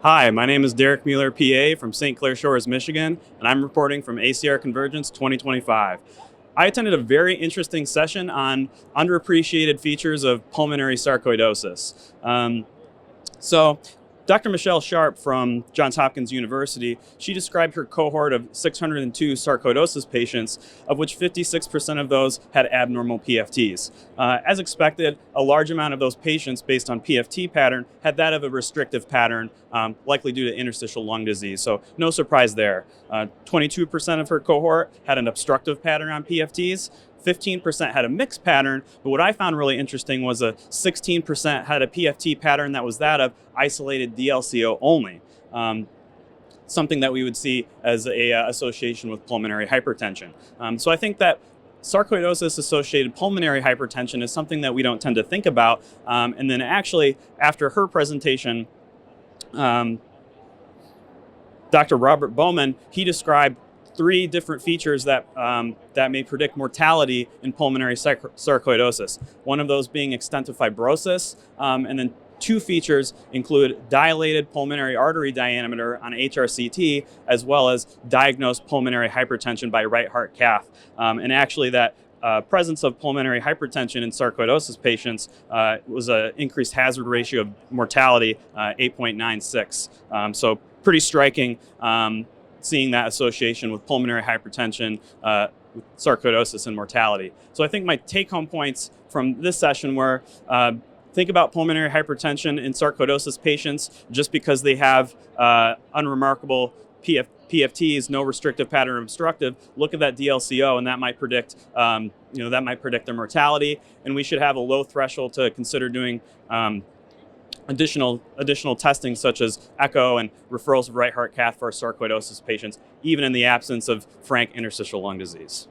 Hi, my name is Daric Mueller, PA from St. Clair Shores, Michigan, and I'm reporting from ACR Convergence 2025. I attended a very interesting session on underappreciated features of pulmonary sarcoidosis. So Dr. Michelle Sharp from Johns Hopkins University, she described her cohort of 602 sarcoidosis patients, of which 56% of those had abnormal PFTs. As expected, a large amount of those patients, based on PFT pattern, had that of a restrictive pattern, likely due to interstitial lung disease. So no surprise there. 22% of her cohort had an obstructive pattern on PFTs. 15% had a mixed pattern, but what I found really interesting was a 16% had a PFT pattern that was that of isolated DLCO only, something that we would see as a association with pulmonary hypertension. So I think that sarcoidosis-associated pulmonary hypertension is something that we don't tend to think about, and then actually, after her presentation, Dr. Robert Bowman, he described three different features that may predict mortality in pulmonary sarcoidosis. One of those being extent of fibrosis, and then two features include dilated pulmonary artery diameter on HRCT, as well as diagnosed pulmonary hypertension by right heart cath. And actually that presence of pulmonary hypertension in sarcoidosis patients was an increased hazard ratio of mortality, 8.96. So pretty striking, seeing that association with pulmonary hypertension, with sarcoidosis and mortality. So I think my take-home points from this session were think about pulmonary hypertension in sarcoidosis patients just because they have unremarkable PFTs, no restrictive pattern obstructive. Look at that DLCO, and that might predict, that might predict their mortality. And we should have a low threshold to consider doing additional testing such as echo and referrals of right heart cath for sarcoidosis patients, even in the absence of frank interstitial lung disease.